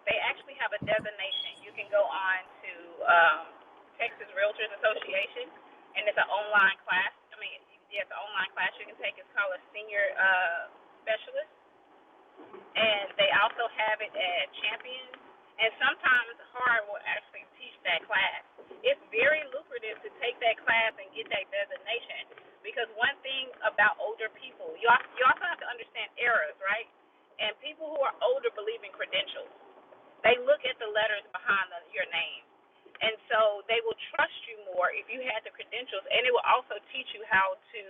they actually have a designation. You can go on to Texas Realtors Association, and it's an online class. I mean, yeah, it's an online class you can take. It's called a senior specialist, and they also have it at Champions. And sometimes Hard will actually teach that class. It's very lucrative to take that class and get that designation because one thing about older people, you also have to understand eras, right? And people who are older believe in credentials. They look at the letters behind your name. And so they will trust you more if you had the credentials, and it will also teach you how to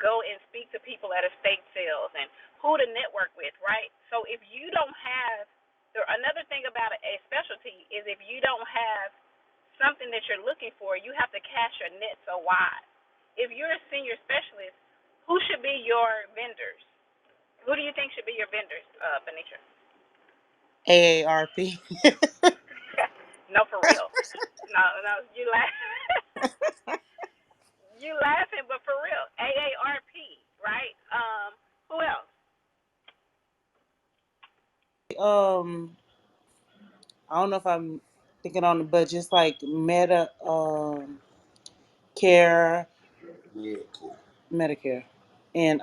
go and speak to people at estate sales and who to network with, right? So if you don't have, another thing about a specialty is if you don't have something that you're looking for, you have to cast your net so wide. If you're a senior specialist, who should be your vendors? Who do you think should be your vendors, Venetia? AARP. No, for real. No, no, you laugh. You laughing, but for real, AARP, right? Who else? um, I don't know if I'm thinking on the budget. It's like Meta, Care, Medicare, and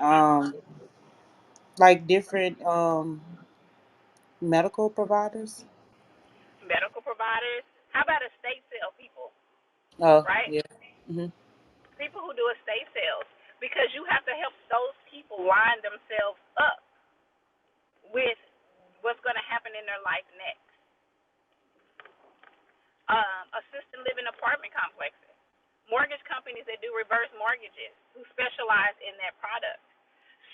like different medical providers. Medical providers. How about estate sale people, Oh right? yeah. Hmm. People who do estate sales, because you have to help those people line themselves up with what's going to happen in their life next. Assisted living apartment complexes, mortgage companies that do reverse mortgages who specialize in that product.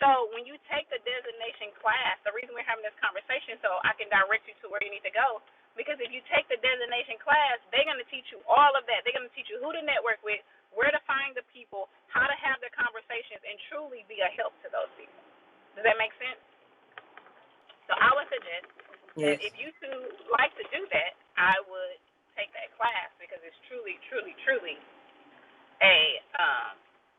So when you take the designation class, the reason we're having this conversation so I can direct you to where you need to go, because if you take the designation class, they're going to teach you all of that. They're going to teach you who to network with, where to find the people, how to have the conversations, and truly be a help to those people. Does that make sense? So I would suggest that Yes. if you two like to do that, I would take that class because it's truly, truly, truly a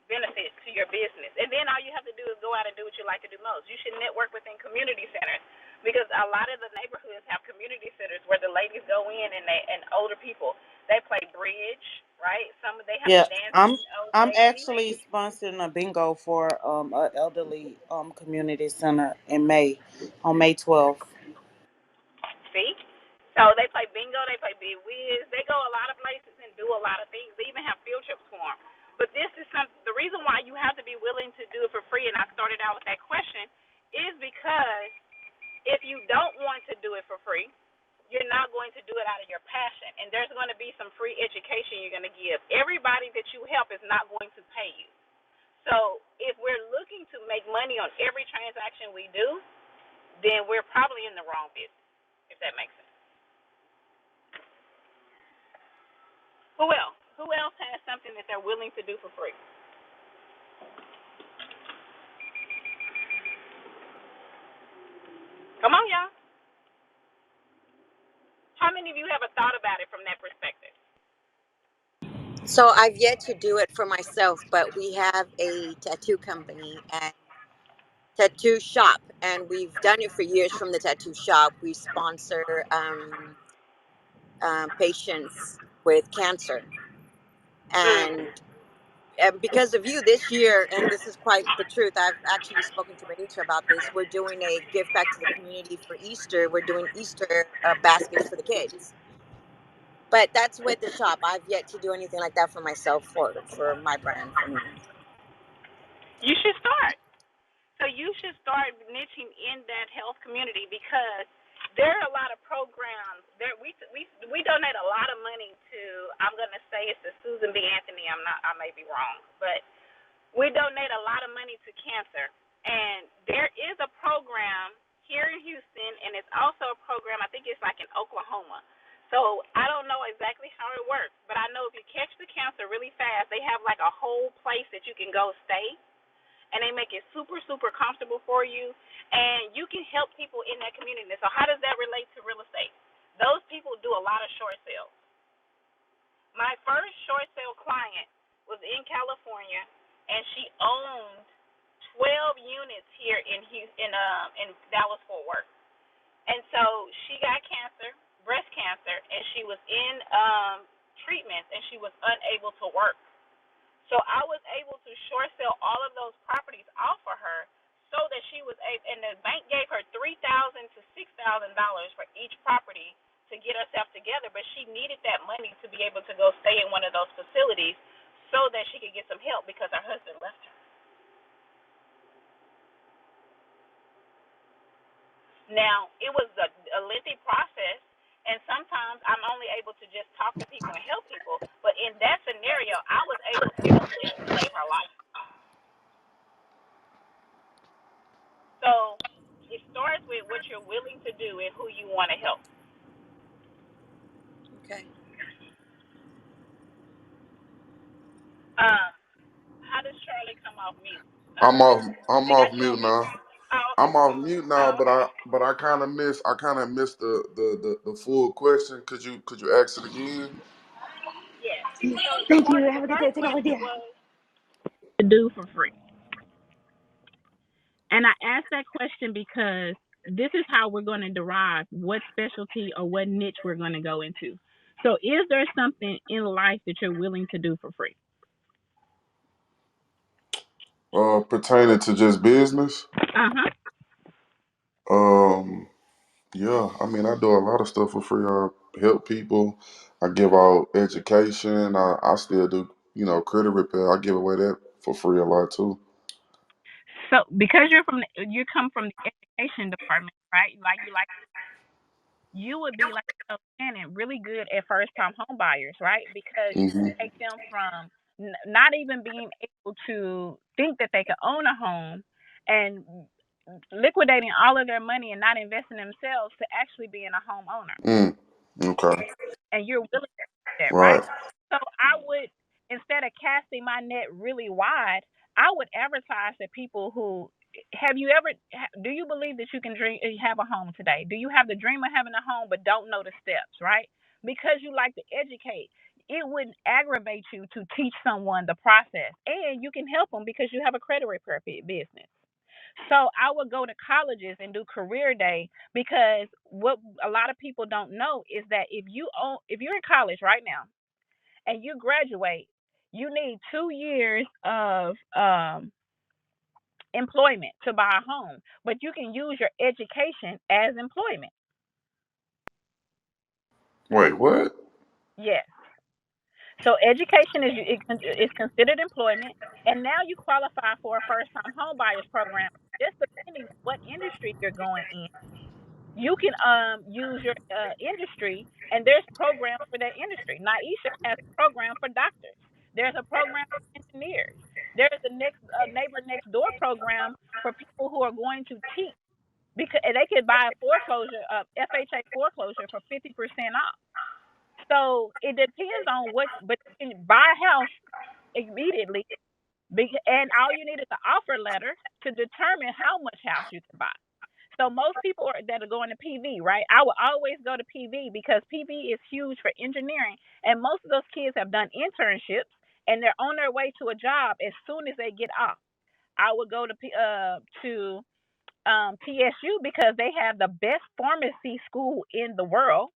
benefit to your business. And then all you have to do is go out and do what you like to do most. You should network within community centers because a lot of the neighborhoods have community centers where the ladies go in and older people they play bridge, right? Some they have the Yeah. dancing I'm old I'm ladies. actually sponsoring a bingo for a elderly community center in May, on May 12th. See? So they play bingo, they play big whiz, they go a lot of places and do a lot of things. They even have field trips for them. But this is the reason why you have to be willing to do it for free. And I started out with that question is because if you don't want to do it for free, you're not going to do it out of your passion. And there's going to be some free education you're going to give. Everybody that you help is not going to pay you. So if we're looking to make money on every transaction we do, then we're probably in the wrong business, if that makes sense. Who else? Who else has something that they're willing to do for free? Come on, y'all. How many of you ever thought about it from that perspective? So I've yet to do it for myself, but we have a tattoo company and tattoo shop, and we've done it for years from the tattoo shop. We sponsor patients with cancer, Mm. and because of you this year, and this is quite the truth, I've actually spoken to Benita about this. We're doing a give back to the community for Easter. We're doing Easter baskets for the kids. But that's with the shop. I've yet to do anything like that for myself, for my brand, for me. You should start. So you should start niching in that health community because there are a lot of programs. There we donate a lot of money to. I'm gonna say it's the Susan B. Anthony. I may be wrong, but we donate a lot of money to cancer. And there is a program here in Houston, and it's also a program, I think it's like in Oklahoma. So I don't know exactly how it works, but I know if you catch the cancer really fast, they have like a whole place that you can go stay, and they make it super, super comfortable for you, and you can help people in that community. So how does that relate to real estate? Those people do a lot of short sales. My first short sale client was in California, and she owned 12 units here in Dallas Fort Worth. And so she got cancer, breast cancer, and she was in treatments, and she was unable to work. So I was able to short sell all of those properties off for her, so that she was able, and the bank gave her $3,000 to $6,000 for each property to get herself together. But she needed that money to be able to go stay in one of those facilities, so that she could get some help because her husband left her. Now, it was a lengthy process, and sometimes I'm only able to just talk to people and help people. But in that scenario, I was able to help them save her life. So it starts with what you're willing to do and who you want to help. Okay. Um, how does Charlie come off mute? I'm off. I'm They got off you on mute mute? now. Oh, okay. I'm off mute now, Oh, but okay. I kind of missed the full question. Could you ask it again? Yes. So Thank you. the Have a good day. first Take over, question dear. was to do for free. And I asked that question because this is how we're going to derive what specialty or what niche we're going to go into. So, is there something in life that you're willing to do for free? Pertaining to just business. Uh huh. Um, yeah. I mean, I do a lot of stuff for free. I help people. I give out education. I still do, credit repair. I give away that for free a lot too. So, because you come from the education department, right? You would be like a tenant, really good at first time home buyers, right? Because you Hmm. take them from not even being able to think that they could own a home, and liquidating all of their money and not investing in themselves, to actually being a homeowner. Mm. Okay. And you're willing to do that, right? Right. So I would, instead of casting my net really wide, I would advertise to people who, have you ever, do you believe that you can have a home today? Do you have the dream of having a home but don't know the steps, right? Because you like to educate. It wouldn't aggravate you to teach someone the process, and you can help them because you have a credit repair business. So I would go to colleges and do career day, because what a lot of people don't know is that if you're in college right now and you graduate, you need 2 years of employment to buy a home, but you can use your education as employment. Wait. What? Yes. So education is considered employment, and now you qualify for a first time home buyers program. Just depending on what industry you're going in, you can use your industry, and there's programs for that industry. Naisha has a program for doctors. There's a program for engineers. There's a neighbor next door program for people who are going to teach, because they could buy a FHA foreclosure for 50% off. So it depends on what, but you can buy a house immediately, and all you need is an offer letter to determine how much house you can buy. So most people that are going to PV, right? I will always go to PV because PV is huge for engineering, and most of those kids have done internships and they're on their way to a job as soon as they get off. I would go to TSU because they have the best pharmacy school in the world,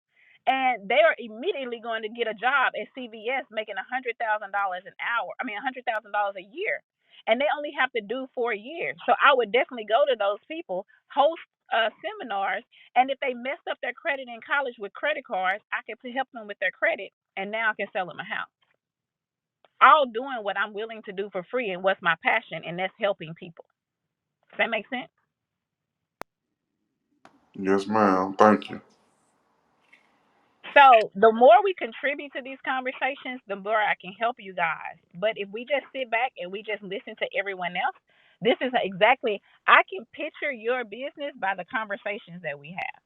and they are immediately going to get a job at CVS making $100,000 an hour. I mean, $100,000 a year, and they only have to do 4 years. So I would definitely go to those people, host seminars, and if they messed up their credit in college with credit cards, I could help them with their credit, and now I can sell them a house. All doing what I'm willing to do for free and what's my passion, and that's helping people. Does that make sense? Yes, ma'am. Thank you. So the more we contribute to these conversations, the more I can help you guys. But if we just sit back and we just listen to everyone else, this is exactly, I can picture your business by the conversations that we have.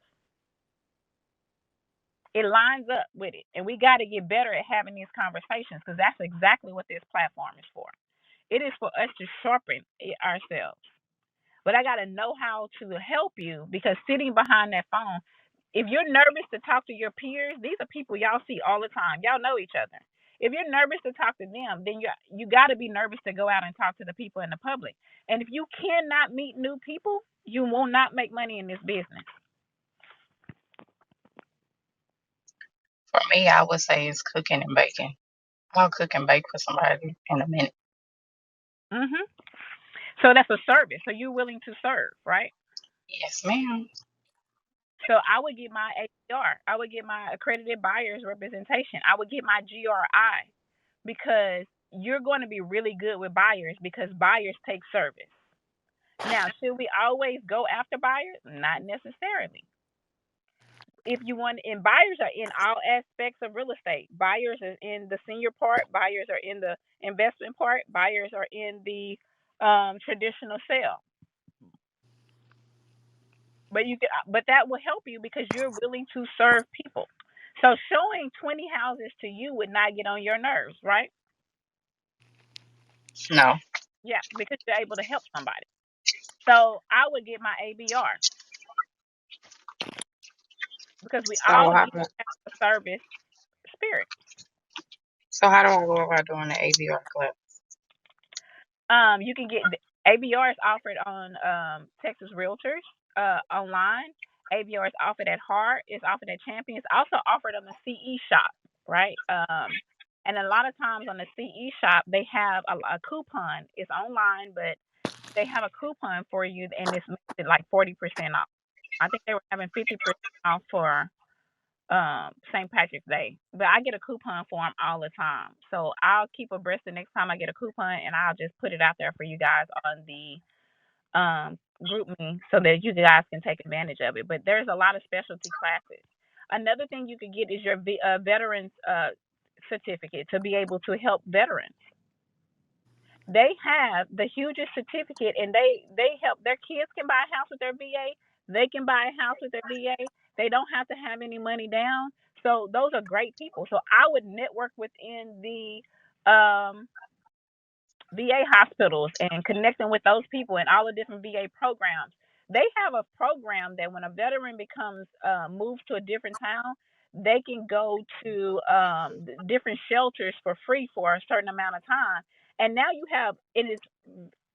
It lines up with it. And we got to get better at having these conversations, because that's exactly what this platform is for. It is for us to sharpen ourselves. But I got to know how to help you, because sitting behind that phone, if you're nervous to talk to your peers, these are people y'all see all the time. Y'all know each other. If you're nervous to talk to them, then you got to be nervous to go out and talk to the people in the public. And if you cannot meet new people, you will not make money in this business. Me, I would say it's cooking and baking. I'll cook and bake for somebody in a minute. Mhm. So that's a service. So you're willing to serve, right? Yes, ma'am. So I would get my ABR. I would get my accredited buyers representation. I would get my GRI because you're going to be really good with buyers because buyers take service. Now, should we always go after buyers? Not necessarily. If you want, and buyers are in all aspects of real estate. Buyers are in the senior part. Buyers are in the investment part. Buyers are in the traditional sale. But but that will help you because you're willing to serve people. So showing 20 houses to you would not get on your nerves, right? No. Yeah, because you're able to help somebody. So I would get my ABR because we So all how, need to have a service spirit. so how do I go about doing the ABR club? You can get ABR is offered on Texas Realtors online. ABR is offered at Hart. It's offered at Champion. It's also offered on the CE shop, right? And a lot of times on the CE shop they have a coupon. It's online, but they have a coupon for you, and it's makes it like 40% off. I think they were having 50% off for St. Patrick's Day. But I get a coupon for them all the time. So I'll keep abreast the next time I get a coupon and I'll just put it out there for you guys on the group me so that you guys can take advantage of it. But there's a lot of specialty classes. Another thing you could get is your veterans certificate to be able to help veterans. They have the hugest certificate, and they help their kids can buy a house with their VA. They can buy a house with their VA. They don't have to have any money down. So those are great people. So I would network within the VA hospitals and connecting with those people and all the different VA programs. They have a program that when a veteran becomes moved to a different town, they can go to different shelters for free for a certain amount of time. And now you have it is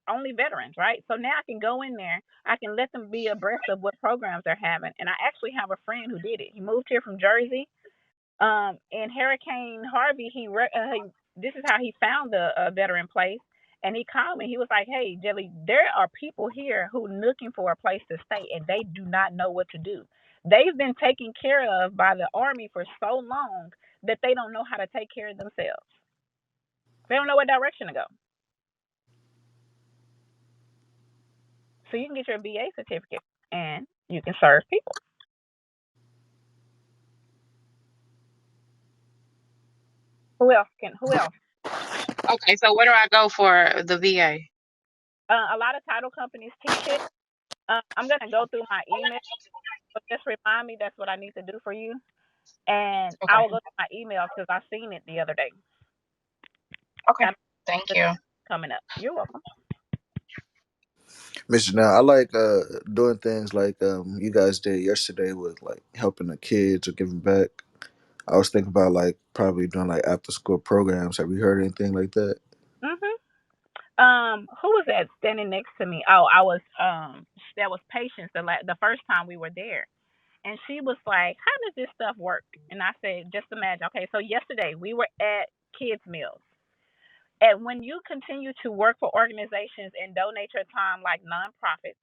only veterans, right? So now I can go in there, I can let them be abreast of what programs they're having. And I actually have a friend who did it. He moved here from Jersey in Hurricane Harvey, this is how he found the veteran place. And he called me. He was like, "Hey, Jelly, there are people here who looking for a place to stay, and they do not know what to do. They've been taken care of by the army for so long that they don't know how to take care of themselves. They don't know what direction to go. So you can get your VA certificate, and you can serve people. Who else can? Who else? Okay, so where do I go for the VA? A lot of title companies teach it. I'm gonna go through my email. But just remind me that's what I need to do for you. And I Okay. will go to my email because I seen it the other day. Okay. I Thank know you. coming up. You're welcome. Mr. Now, I like doing things like you guys did yesterday with like helping the kids or giving back. I was thinking about like probably doing like after school programs. Have you heard anything like that? Mhm. Who was that standing next to me? Oh, I was that was Patience the first time we were there. And she was like, "How does this stuff work?" And I said, "Just imagine. Okay, so yesterday we were at kids meals. And when you continue to work for organizations and donate your time like nonprofits,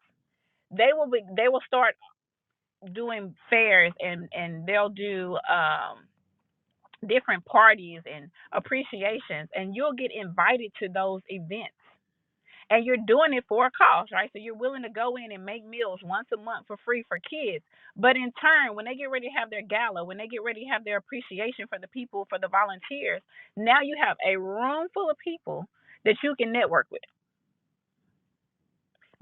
they will start doing fairs and they'll do different parties and appreciations and you'll get invited to those events and you're doing it for a cause, right? So you're willing to go in and make meals once a month for free for kids. But in turn, when they get ready to have their gala, when they get ready to have their appreciation for the people, for the volunteers, now you have a room full of people that you can network with.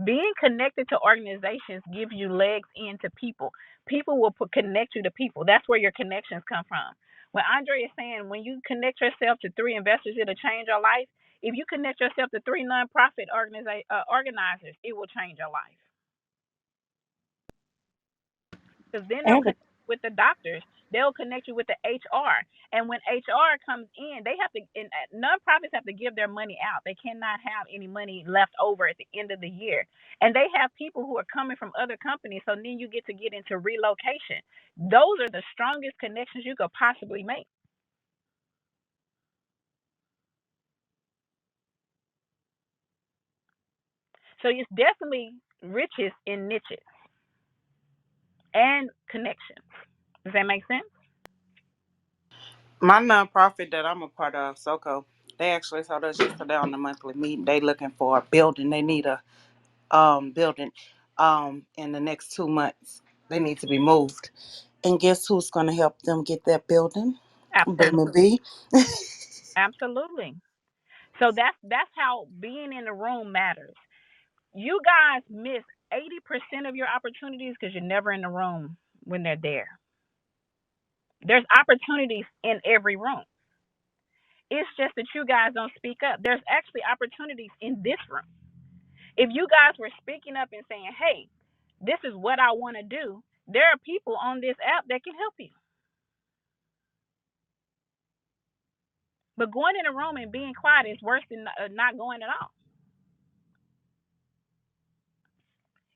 Being connected to organizations gives you legs into people. People will connect you to people. That's where your connections come from. When Andre is saying, when you connect yourself to three investors, it'll change your life. If you connect yourself to three nonprofit organizers, it will change your life. Because then I they'll have a connect with the doctors. They'll connect you with the HR. And when HR comes in, they have to, and nonprofits have to give their money out. They cannot have any money left over at the end of the year. And they have people who are coming from other companies. So then you get into relocation. Those are the strongest connections you could possibly make. So it's definitely riches in niches and connections. Does that make sense? My nonprofit that I'm a part of, SoCo, they actually told us yesterday on the monthly meeting they looking for a building. They need a building in the next 2 months. They need to be moved. And guess who's gonna help them get that building? Baby Absolutely. B. Absolutely. So that's how being in the room matters. You guys miss 80% of your opportunities because you're never in the room when they're there. There's opportunities in every room. It's just that you guys don't speak up. There's actually opportunities in this room. If you guys were speaking up and saying, hey, this is what I want to do, there are people on this app that can help you. But going in a room and being quiet is worse than not going at all.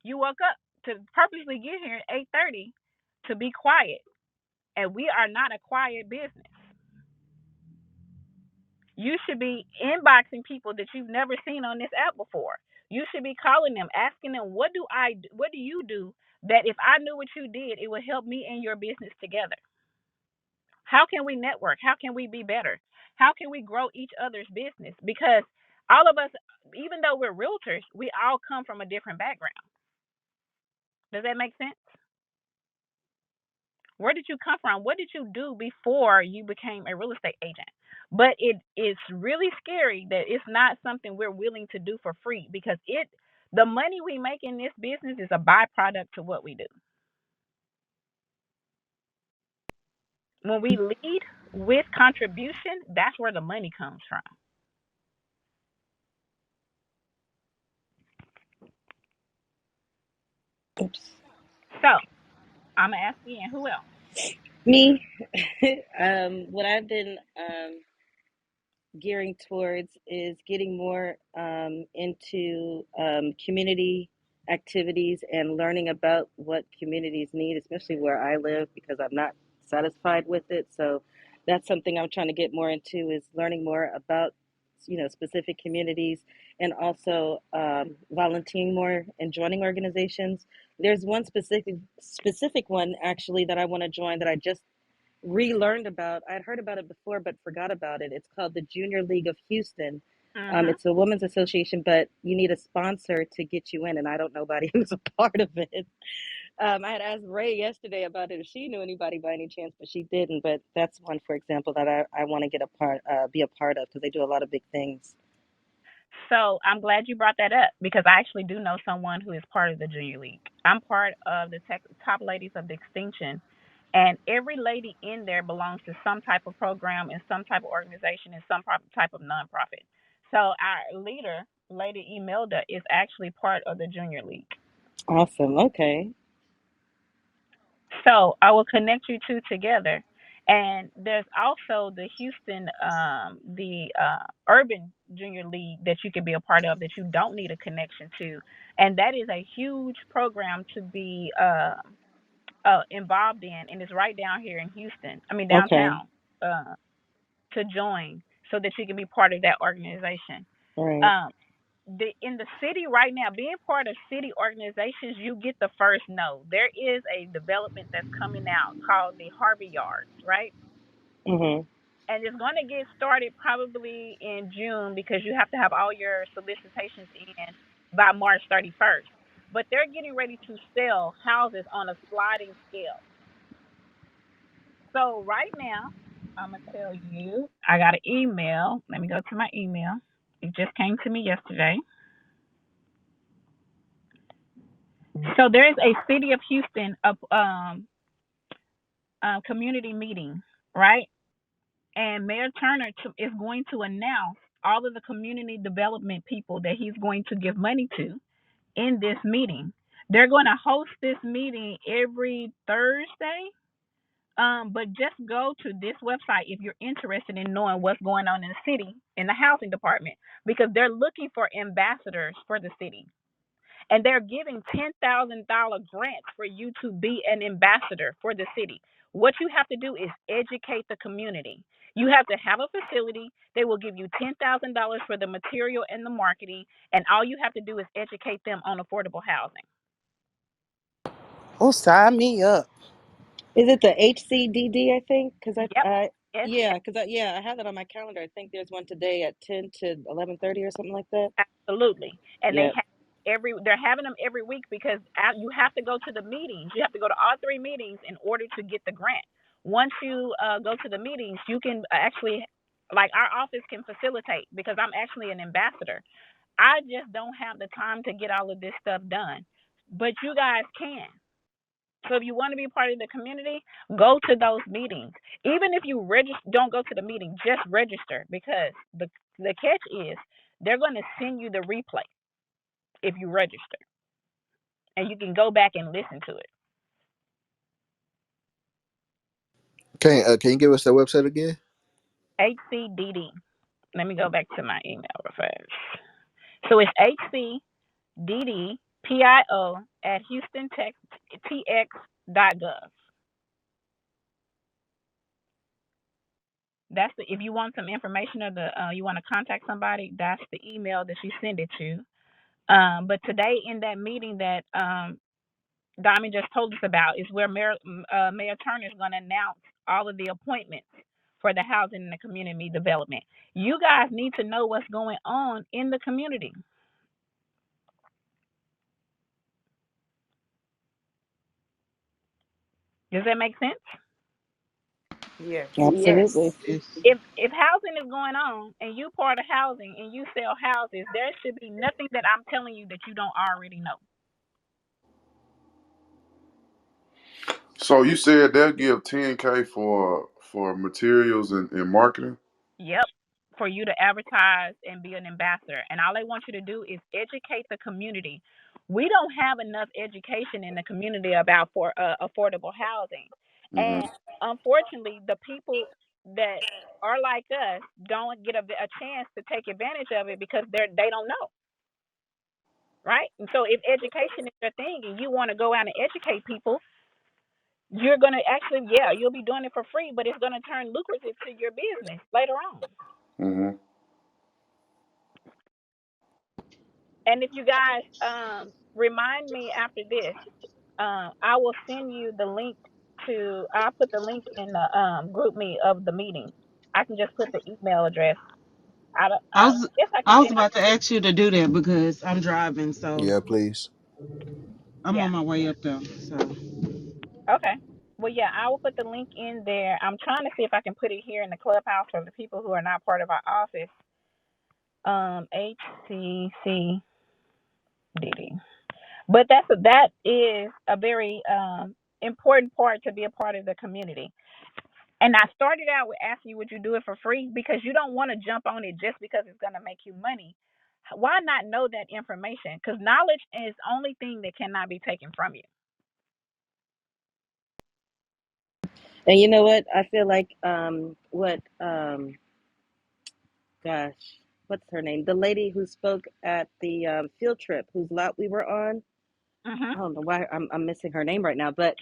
You woke up to purposely get here at 8:30 to be quiet, and we are not a quiet business. You should be inboxing people that you've never seen on this app before. You should be calling them, asking them, what do you do that if I knew what you did, it would help me and your business together? How can we network? How can we be better? How can we grow each other's business? Because all of us, even though we're realtors, we all come from a different background. Does that make sense? Where did you come from? What did you do before you became a real estate agent? But it's really scary that it's not something we're willing to do for free because the money we make in this business is a byproduct to what we do. When we lead with contribution, that's where the money comes from. Oops. So I'm gonna ask again, who else? Me, what I've been gearing towards is getting more into community activities and learning about what communities need, especially where I live, because I'm not satisfied with it. So that's something I'm trying to get more into is learning more about, specific communities and also volunteering more and joining organizations. There's one specific one actually that I want to join that I just relearned about. I'd heard about it before, but forgot about it. It's called the Junior League of Houston. Mhm. It's a women's association, but you need a sponsor to get you in, and I don't know anybody who's a part of it. I had asked Ray yesterday about it if she knew anybody by any chance, but she didn't. But that's one, for example, that I want to be a part of because they do a lot of big things. So I'm glad you brought that up because I actually do know someone who is part of the Junior League. I'm part of the top ladies of the extinction, and every lady in there belongs to some type of program and some type of organization and some type of nonprofit. So our leader, Lady Imelda, is actually part of the Junior League. Awesome. Okay. So I will connect you two together. And there's also the Houston, the Urban Junior League that you can be a part of that you don't need a connection to, and that is a huge program to be involved in, and it's right down here in Houston. I mean Okay. downtown to join so that you can be part of that organization. All right. Um, in the city right now, being part of city organizations, you get the first no. There is a development that's coming out called the Harvey Yards, right? Mhm. And it's going to get started probably in June because you have to have all your solicitations in by March 31st. But they're getting ready to sell houses on a sliding scale. So right now, I'm gonna tell you, I got an email. Let me go to my email. It just came to me yesterday. So there is a city of Houston community meeting, right? And Mayor Turner is going to announce all of the community development people that he's going to give money to in this meeting. They're going to host this meeting every Thursday. But just go to this website if you're interested in knowing what's going on in the city in the housing department because they're looking for ambassadors for the city. And they're giving $10,000 grants for you to be an ambassador for the city. What you have to do is educate the community. You have to have a facility. They will give you $10,000 for the material and the marketing, and all you have to do is educate them on affordable housing. Oh, sign me up. Is it the HCDD? I think because Yep. Yes, yeah, because I have that on my calendar. I think there's one today at 10 to 11:30 or something like that. absolutely. And Yep. they're having them every week because you have to go to the meetings. You have to go to all three meetings in order to get the grant. Once you go to the meetings, you can actually, like our office can facilitate because I'm actually an ambassador. I just don't have the time to get all of this stuff done, but you guys can. So if you want to be part of the community, go to those meetings. Even if you register, don't go to the meeting. Just register because the catch is they're going to send you the replay if you register, and you can go back and listen to it. Can you give us that website again? HCDD. Let me go back to my email real fast. So it's HCDDPIO at HoustonTX.gov. That's the if you want some information or the you want to contact somebody, that's the email that you send it to. But today in that meeting that Diamond just told us about is where Mayor Turner is going to announce all of the appointments for the housing and the community development. You guys need to know what's going on in the community. Does that make sense? Yes. Absolutely. Yes. If housing is going on and you part of housing and you sell houses, there should be nothing that I'm telling you that you don't already know. So you said they'll give 10K for materials and marketing. Yep. For you to advertise and be an ambassador. And all they want you to do is educate the community. We don't have enough education in the community about for affordable housing. Hmm. And unfortunately, the people that are like us don't get a chance to take advantage of it because they don't know, right? And so if education is your thing and you want to go out and educate people, you're going to actually, yeah, you'll be doing it for free, but it's going to turn lucrative to your business later on. Hmm. And if you guys remind me after this, I will send you the link to. I'll put the link in the group me of the meeting. I can just put the email address. I I was guess I can I was send it. about to ask you to do that because I'm driving, so Yeah, please. I'm Yeah. on my way up there. So Okay. Well, yeah, I will put the link in there. I'm trying to see if I can put it here in the clubhouse for the people who are not part of our office. HCCDD. But that is a very important part to be a part of the community. And I started out with asking you, would you do it for free? Because you don't want to jump on it just because it's going to make you money. Why not know that information? Because knowledge is the only thing that cannot be taken from you. And you know what? I feel like gosh, what's her name? The lady who spoke at the field trip, whose lot we were on. Hmm. I don't know why I'm missing her name right now, but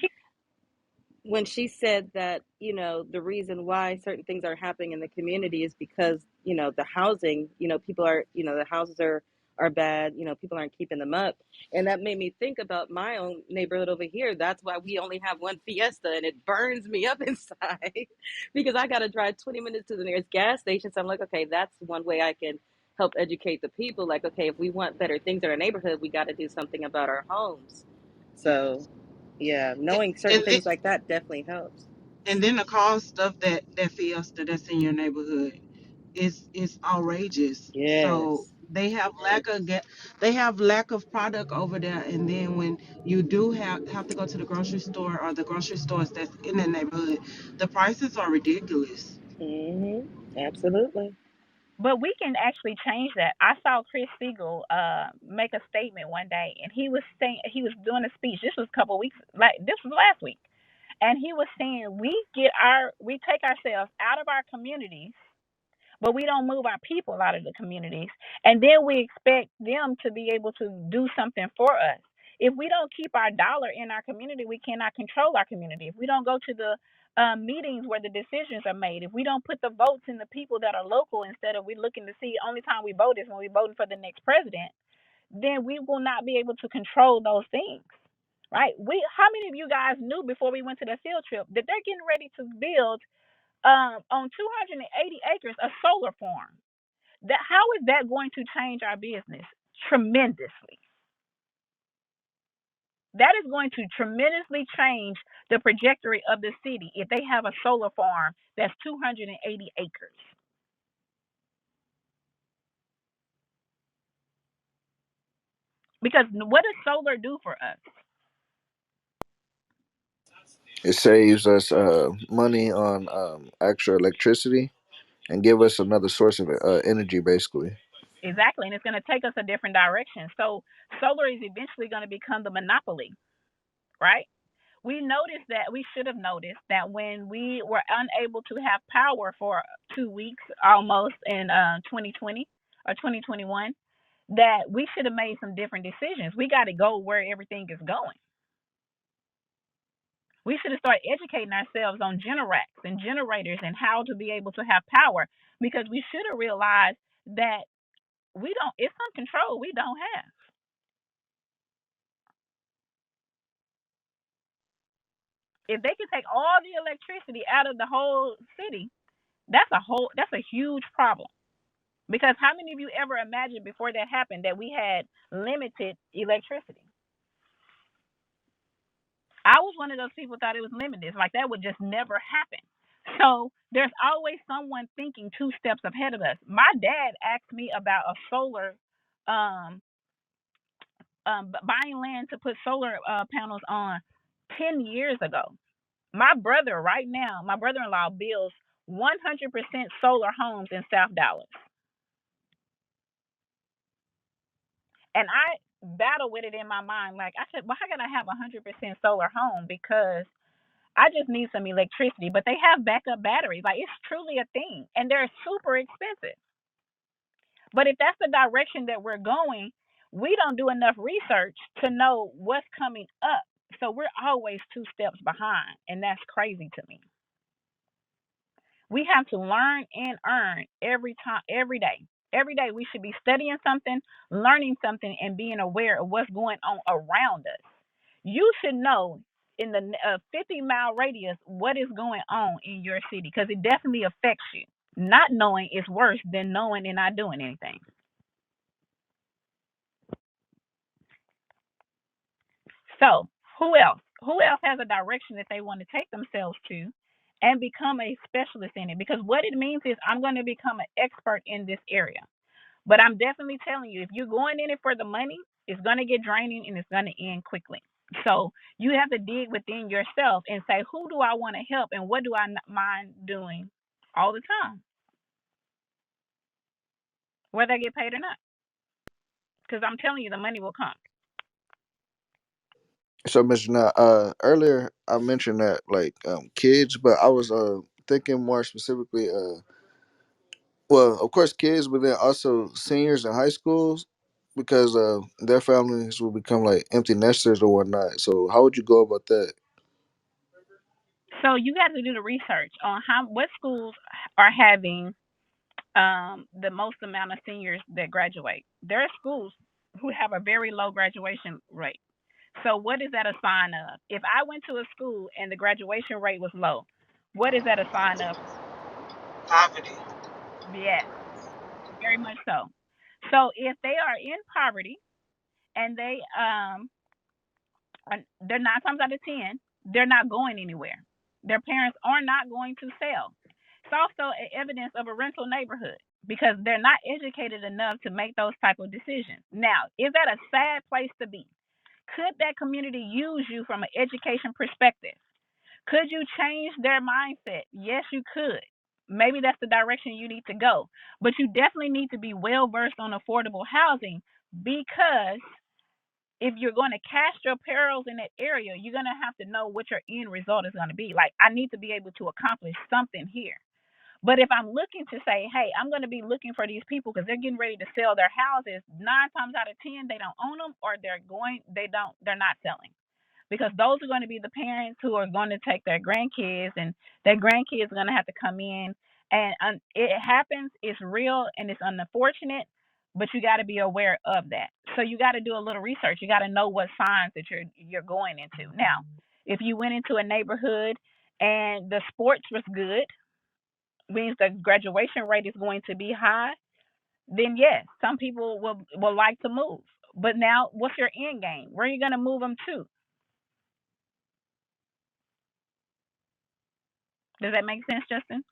when she said that, the reason why certain things are happening in the community is because, the housing, people are, the houses are bad, people aren't keeping them up. And that made me think about my own neighborhood over here. That's why we only have one Fiesta and it burns me up inside because I got to drive 20 minutes to the nearest gas station. So I'm like, okay, that's one way I can help educate the people. Like, okay, if we want better things in our neighborhood, we got to do something about our homes. So yeah, knowing certain and then, things like that definitely helps. the cost of that Fiesta that's in your neighborhood is outrageous. So Yes. they have lack of product over there, and then when you do have to go to the grocery store or the grocery stores that's in the neighborhood, the prices are ridiculous. Mhm. Absolutely. But we can actually change that. I saw Chris Siegel make a statement one day, and he was saying he was doing a speech. This was a couple of weeks, like this was last week, And he was saying we take ourselves out of our communities, but we don't move our people out of the communities, and then we expect them to be able to do something for us. If we don't keep our dollar in our community, we cannot control our community. If we don't go to the meetings where the decisions are made, if we don't put the votes in the people that are local, instead of we looking to see only time we vote is when we voting for the next president, then we will not be able to control those things. Right? How many of you guys knew before we went to the field trip that they're getting ready to build on 280 acres a solar farm? That how is that going to change our business? Tremendously. That is going to tremendously change the trajectory of the city if they have a solar farm that's 280 acres. Because what does solar do for us? It saves us money on extra electricity and give us another source of energy, basically. Exactly, and it's going to take us a different direction. So solar is eventually going to become the monopoly, right? We should have noticed that when we were unable to have power for 2 weeks almost in 2020 or 2021, that we should have made some different decisions. We got to go where everything is going. We should have started educating ourselves on Generacs and generators and how to be able to have power, because we should have realized that it's some control we don't have. If they could take all the electricity out of the whole city, that's a huge problem. Because how many of you ever imagined before that happened that we had limited electricity? I was one of those people thought it was limited. Like that would just never happen. So there's always someone thinking two steps ahead of us. My dad asked me about a solar, um, buying land to put solar panels on 10 years ago. My brother-in-law builds 100% solar homes in South Dallas. And I battle with it in my mind. Like I said, well, how can I have 100% solar home? Because I just need some electricity. But they have backup batteries. Like it's truly a thing, and they're super expensive. But if that's the direction that we're going, we don't do enough research to know what's coming up. So we're always two steps behind, and that's crazy to me. We have to learn and earn every time, every day. Every day we should be studying something, learning something, and being aware of what's going on around us. You should know in the 50-mile radius what is going on in your city, because it definitely affects you. Not knowing is worse than knowing and not doing anything. So, who else? Who else has a direction that they want to take themselves to and become a specialist in it? Because what it means is I'm going to become an expert in this area. But I'm definitely telling you, if you're going in it for the money, it's going to get draining and it's going to end quickly. So you have to dig within yourself and say, who do I want to help and what do I mind doing all the time, whether I get paid or not? Because I'm telling you, the money will come. So, Mr. Now, earlier I mentioned that like kids, but I was thinking more specifically, well, of course, kids, but then also seniors in high schools, because their families will become like empty nesters or whatnot. So, how would you go about that? So you got to do the research on what schools are having the most amount of seniors that graduate. There are schools who have a very low graduation rate. So what is that a sign of? If I went to a school and the graduation rate was low, what is that a sign of? Poverty. Yes, very much so. So if they are in poverty and they're 9 times out of 10, they're not going anywhere. Their parents are not going to sell. It's also evidence of a rental neighborhood because they're not educated enough to make those type of decisions. Now, is that a sad place to be? Could that community use you from an education perspective? Could you change their mindset? Yes, you could. Maybe that's the direction you need to go. But you definitely need to be well versed on affordable housing, because if you're going to cast your perils in that area, you're going to have to know what your end result is going to be. Like, I need to be able to accomplish something here. But if I'm looking to say, hey, I'm going to be looking for these people because they're getting ready to sell their houses, 9 times out of 10, they don't own them, or they're not selling, because those are going to be the parents who are going to take their grandkids, and their grandkids are going to have to come in. And it happens. It's real and it's unfortunate, but you got to be aware of that. So you got to do a little research. You got to know what signs that you're going into. Now, if you went into a neighborhood and the sports was good, means the graduation rate is going to be high, then yes, some people will like to move. But now, what's your end game? Where are you going to move them to? Does that make sense, Justin?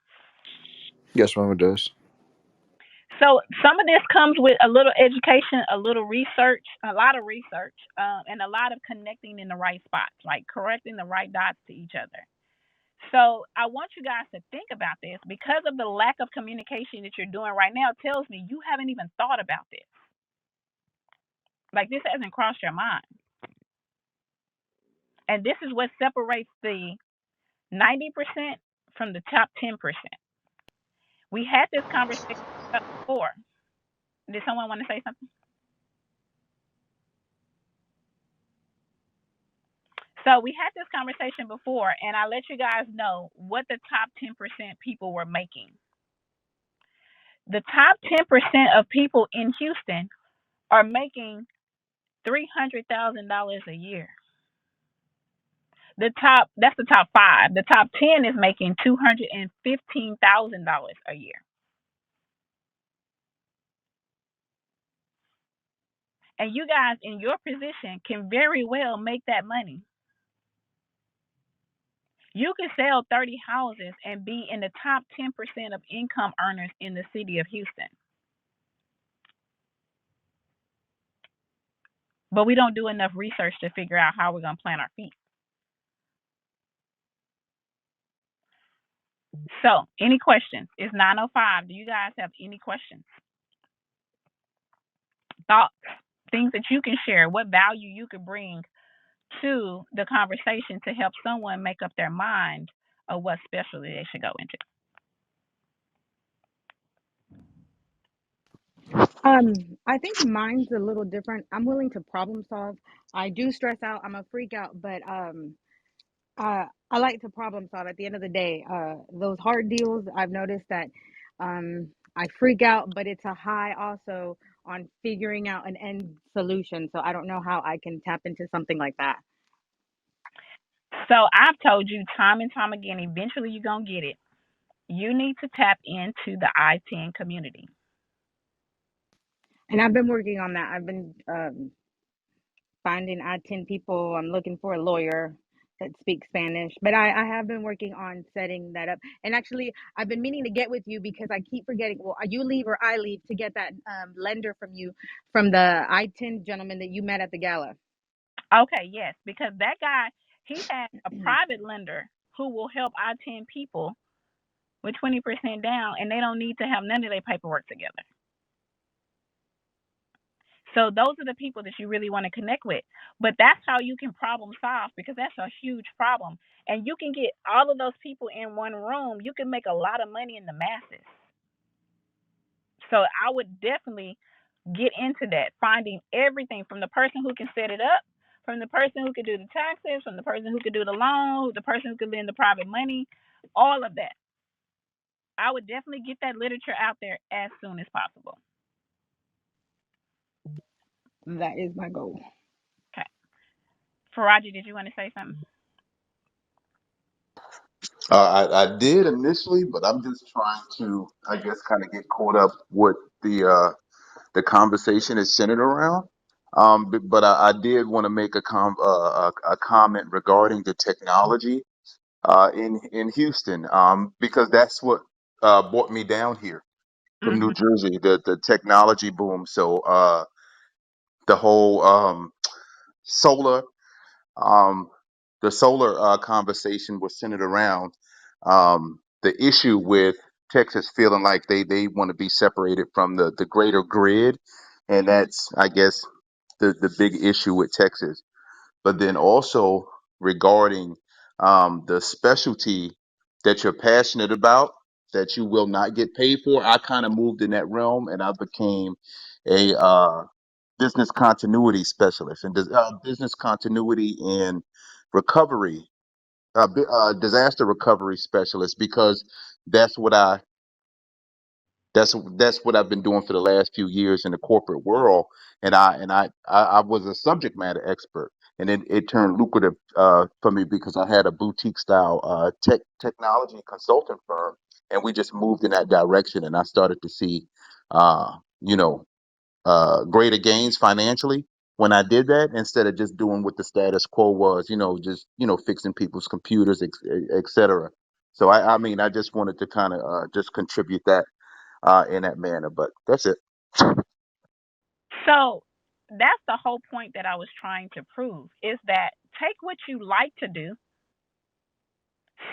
Yes, ma'am, it does. So some of this comes with a little education, a little research, a lot of research, and a lot of connecting in the right spots, like correcting the right dots to each other. So I want you guys to think about this, because of the lack of communication that you're doing right now. Tells me you haven't even thought about this. Like, this hasn't crossed your mind. And this is what separates the 90% from the top 10%. We had this conversation before. Did someone want to say something? So we had this conversation before, and I let you guys know what the top 10% people were making. The top 10% of people in Houston are making $300,000 a year. That's the top five. The top 10 is making $215,000 a year. And you guys in your position can very well make that money. You can sell 30 houses and be in the top 10% of income earners in the city of Houston. But we don't do enough research to figure out how we're going to plant our feet. So, any questions? It's 9:05. Do you guys have any questions, thoughts, things that you can share, what value you could bring to the conversation to help someone make up their mind of what specialty they should go into? I think mine's a little different. I'm willing to problem solve. I do stress out. I'm a freak out, but I like to problem solve. At the end of the day, those hard deals, I've noticed that I freak out, but it's a high also on figuring out an end solution. So I don't know how I can tap into something like that. So, I've told you time and time again, eventually you're going to get it. You need to tap into the I-10 community. And I've been working on that. I've been finding I-10 people. I'm looking for a lawyer that speaks Spanish. But I have been working on setting that up. And actually, I've been meaning to get with you because I keep forgetting. Well, you leave or I leave to get that lender from you, from the I-10 gentleman that you met at the gala. Okay, yes, because that guy, he has a private lender who will help I-10 people with 20% down, and they don't need to have none of their paperwork together. So those are the people that you really want to connect with. But that's how you can problem solve, because that's a huge problem. And you can get all of those people in one room. You can make a lot of money in the masses. So I would definitely get into that, finding everything from the person who can set it up, from the person who could do the taxes, from the person who could do the loan, the person who could lend the private money, all of that. I would definitely get that literature out there as soon as possible. That is my goal. Okay. Faraji, did you want to say something? I did initially, but I'm just trying to, I guess, kind of get caught up what the conversation is centered around. But I did want to make a comment regarding the technology in Houston, because that's what brought me down here from New Mm-hmm. Jersey, the technology boom. So the whole solar um, the solar conversation was centered around the issue with Texas feeling like they want to be separated from the greater grid, and that's, I guess, the big issue with Texas. But then also regarding the specialty that you're passionate about that you will not get paid for, I kind of moved in that realm and I became a business continuity specialist and business continuity and recovery, disaster recovery specialist, because that's what I that's what I've been doing for the last few years in the corporate world, and I was a subject matter expert, and it turned lucrative for me because I had a boutique style technology consulting firm, and we just moved in that direction, and I started to see, uh, you know, greater gains financially when I did that instead of just doing what the status quo was, just fixing people's computers, et cetera. So I mean, I just wanted to kind of just contribute that in that manner. But that's it. So that's the whole point that I was trying to prove is that take what you like to do,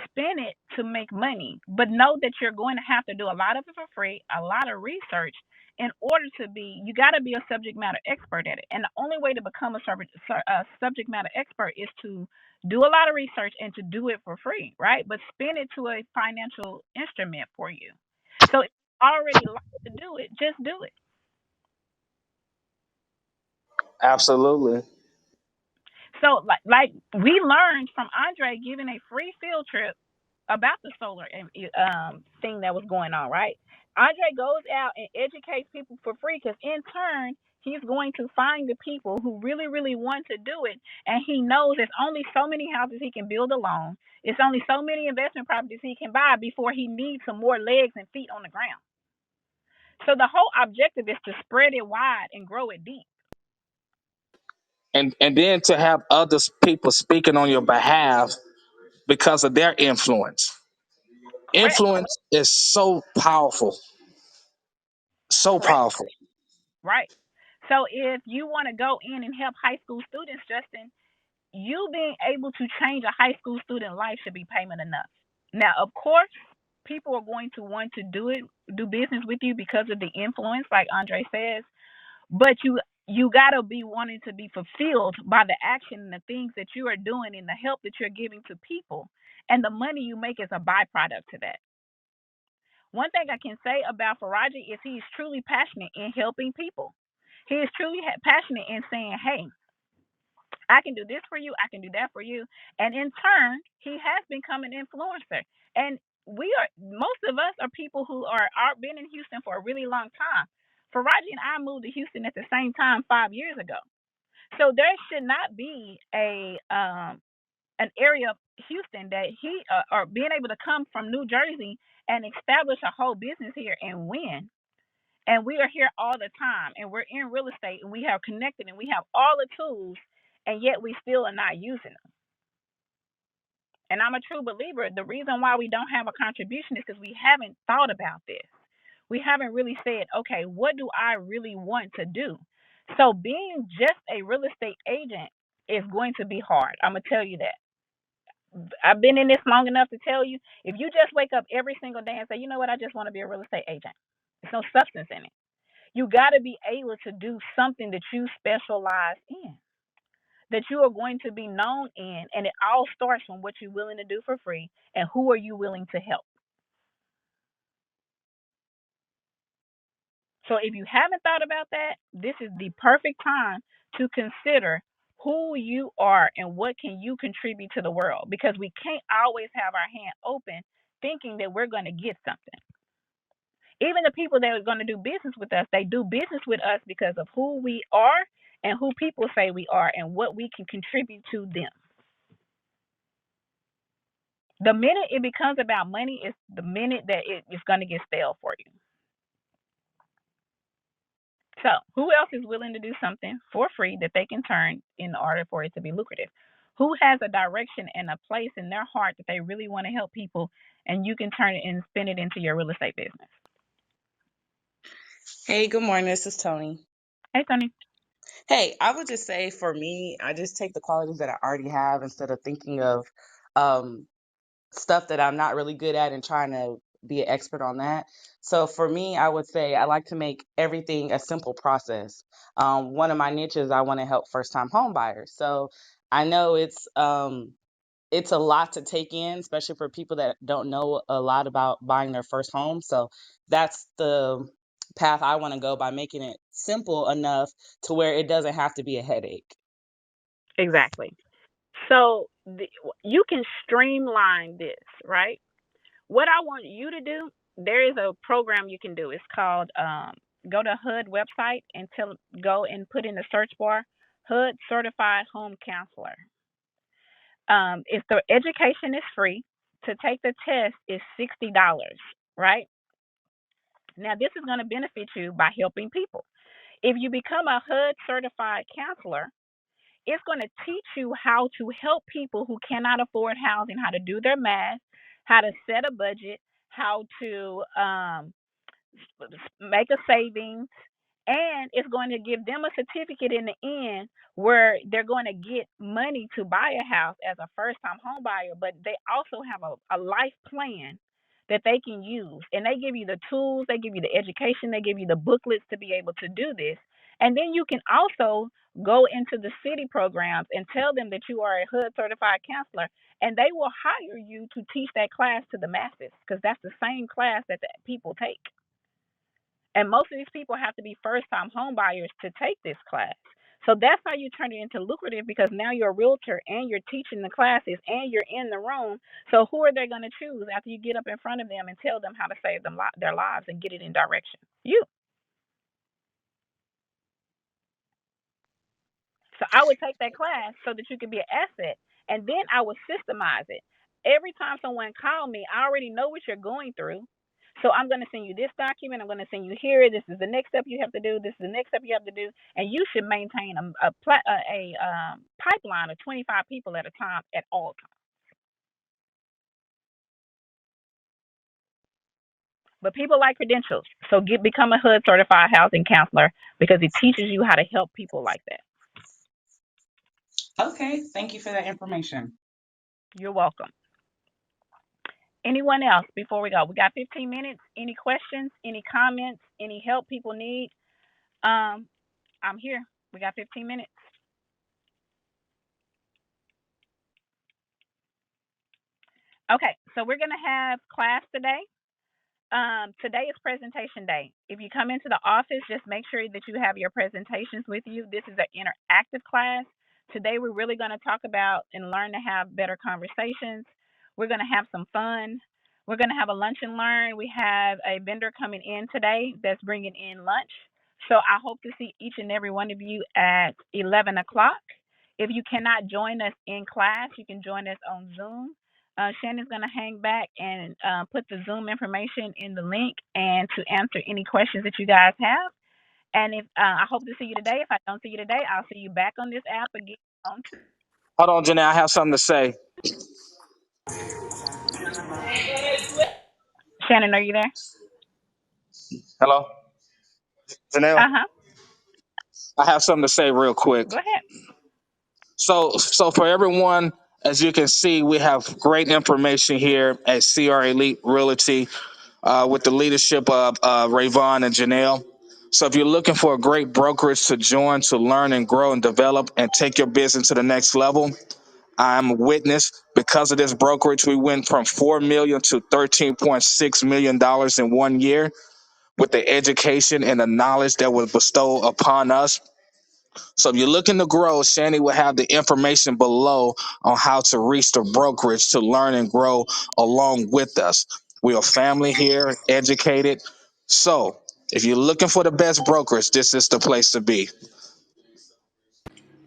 spin it to make money, but know that you're going to have to do a lot of it for free, a lot of research in order to be, you got to be a subject matter expert at it. And the only way to become a subject matter expert is to do a lot of research and to do it for free, right? But spin it to a financial instrument for you. So if you already like to do it, just do it. Absolutely. So like we learned from Andre giving a free field trip about the solar thing that was going on, right? Andre goes out and educates people for free because in turn he's going to find the people who really want to do it, and he knows there's only so many houses he can build alone. It's only so many investment properties he can buy before he needs some more legs and feet on the ground. So the whole objective is to spread it wide and grow it deep. And then to have other people speaking on your behalf because of their influence. Correct. Influence is so powerful, so Correct. powerful. Right. So if you want to go in and help high school students, Justin, you being able to change a high school student life should be payment enough. Now, of course, people are going to want to do business with you because of the influence, like Andre says. But you gotta be wanting to be fulfilled by the action and the things that you are doing and the help that you're giving to people, and the money you make is a byproduct to that. One thing I can say about Faraji is he's truly passionate in helping people. He is truly passionate in saying, "Hey, I can do this for you. I can do that for you." And in turn, he has become an influencer. And we are most of us are people who are been in Houston for a really long time. Faraji and I moved to Houston at the same time 5 years ago. So there should not be a an area of Houston that he or being able to come from New Jersey and establish a whole business here and win. And we are here all the time, and we're in real estate, and we have connected, and we have all the tools, and yet we still are not using them. And I'm a true believer. The reason why we don't have a contribution is because we haven't thought about this. We haven't really said, okay, what do I really want to do? So being just a real estate agent is going to be hard. I'm gonna tell you that. I've been in this long enough to tell you, if you just wake up every single day and say, you know what, I just want to be a real estate agent, there's no substance in it. You got to be able to do something that you specialize in, that you are going to be known in, and it all starts from what you're willing to do for free and who are you willing to help. So if you haven't thought about that, this is the perfect time to consider who you are and what can you contribute to the world, because we can't always have our hand open thinking that we're going to get something. Even the people that are going to do business with us, they do business with us because of who we are and who people say we are and what we can contribute to them. The minute it becomes about money is the minute that it is going to get stale for you. So, who else is willing to do something for free that they can turn in order for it to be lucrative? Who has a direction and a place in their heart that they really want to help people, and you can turn it and spin it into your real estate business? Hey, good morning. This is Tony. Hey, Tony. Hey, I would just say for me, I just take the qualities that I already have instead of thinking of um, stuff that I'm not really good at and trying to be an expert on that. So for me, I would say I like to make everything a simple process. One of my niches, I want to help first time home buyers. So I know it's a lot to take in, especially for people that don't know a lot about buying their first home. So that's the path I want to go, by making it simple enough to where it doesn't have to be a headache. Exactly. So you can streamline this, right? What I want you to do, there is a program you can do. It's called go to HUD website and go and put in the search bar HUD Certified Home Counselor. If the education is free, to take the test is $60, right? Now this is going to benefit you by helping people. If you become a HUD certified counselor, it's going to teach you how to help people who cannot afford housing, how to do their math, how to set a budget, how to make a savings, and it's going to give them a certificate in the end where they're going to get money to buy a house as a first time home buyer, but they also have a life plan that they can use. And they give you the tools, they give you the education, they give you the booklets to be able to do this. And then you can also go into the city programs and tell them that you are a HUD certified counselor, and they will hire you to teach that class to the masses because that's the same class that the people take. And most of these people have to be first time home buyers to take this class. So that's how you turn it into lucrative, because now you're a realtor and you're teaching the classes and you're in the room. So who are they going to choose after you get up in front of them and tell them how to save them their lives and get it in direction? You. So I would take that class so that you could be an asset. And then I would systemize it. Every time someone called me, I already know what you're going through. So I'm going to send you this document. I'm going to send you here. This is the next step you have to do. This is the next step you have to do. And you should maintain a pipeline of 25 people at a time at all times. But people like credentials. So become a HUD certified housing counselor because it teaches you how to help people like that. Okay, thank you for that information. You're welcome. Anyone else before we go? We got 15 minutes. Any questions? Any comments? Any help people need? Um, I'm here. We got 15 minutes. Okay, so we're gonna have class today. Today is presentation day. If you come into the office, just make sure that you have your presentations with you. This is an interactive class. Today, we're really going to talk about and learn to have better conversations. We're going to have some fun. We're going to have a lunch and learn. We have a vendor coming in today that's bringing in lunch. So I hope to see each and every one of you at 11 o'clock. If you cannot join us in class, you can join us on Zoom. Shannon's going to hang back and put the Zoom information in the link and to answer any questions that you guys have. And if I hope to see you today. If I don't see you today, I'll see you back on this app again. Hold on, Janelle. I have something to say. Shannon, are you there? Hello, Janelle. Uh huh. I have something to say real quick. Go ahead. So for everyone, as you can see, we have great information here at CR Elite Realty with the leadership of Rayvon and Janelle. So if you're looking for a great brokerage to join, to learn and grow and develop and take your business to the next level, I'm a witness. Because of this brokerage, we went from $4 million to $13.6 million in 1 year with the education and the knowledge that was bestowed upon us. So if you're looking to grow, Shani will have the information below on how to reach the brokerage to learn and grow along with us. We are family here, educated. So if you're looking for the best brokerage, this is the place to be.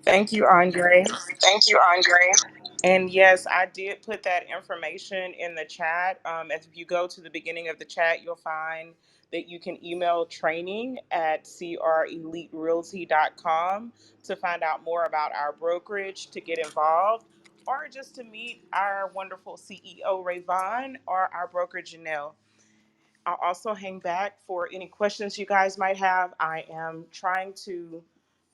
Thank you, Andre. Thank you, Andre. And yes, I did put that information in the chat. If you go to the beginning of the chat, you'll find that you can email training at creliterealty.com to find out more about our brokerage, to get involved, or just to meet our wonderful CEO, Rayvon, or our broker, Janelle. I'll also hang back for any questions you guys might have. I am trying to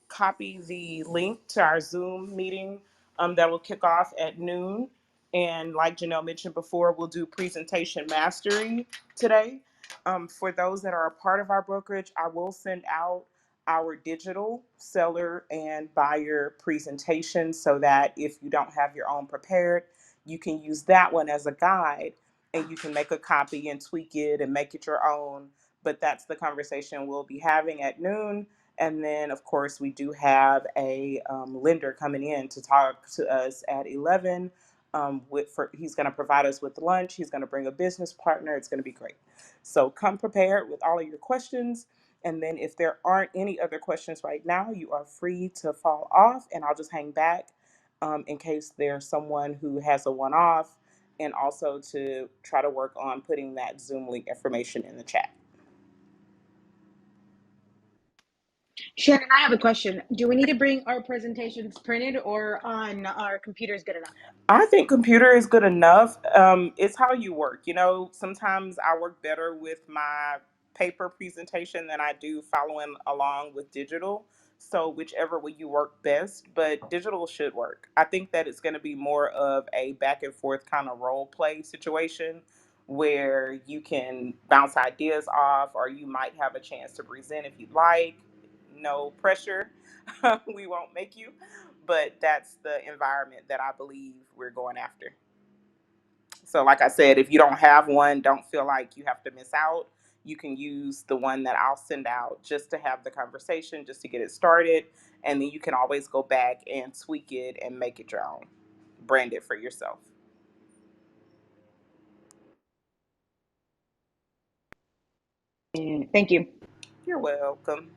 copy the link to our Zoom meeting that will kick off at noon. And like Janelle mentioned before, we'll do presentation mastery today. For those that are a part of our brokerage, I will send out our digital seller and buyer presentation so that if you don't have your own prepared, you can use that one as a guide and you can make a copy and tweak it and make it your own. But that's the conversation we'll be having at noon. And then, of course, we do have a lender coming in to talk to us at 11. He's going to provide us with lunch. He's going to bring a business partner. It's going to be great. So come prepared with all of your questions. And then if there aren't any other questions right now, you are free to fall off, and I'll just hang back in case there's someone who has a one-off, and also to try to work on putting that Zoom link information in the chat. Shannon, I have a question. Do we need to bring our presentations printed or on our computers good enough? I think computer is good enough. It's how you work. You know, sometimes I work better with my paper presentation than I do following along with digital. So whichever way you work best, but digital should work. I think that it's going to be more of a back and forth kind of role play situation where you can bounce ideas off, or you might have a chance to present if you'd like. No pressure. We won't make you, but that's the environment that I believe we're going after. So, like I said, if you don't have one, don't feel like you have to miss out. You can use the one that I'll send out just to have the conversation, just to get it started. And then you can always go back and tweak it and make it your own, brand it for yourself. Thank you. You're welcome.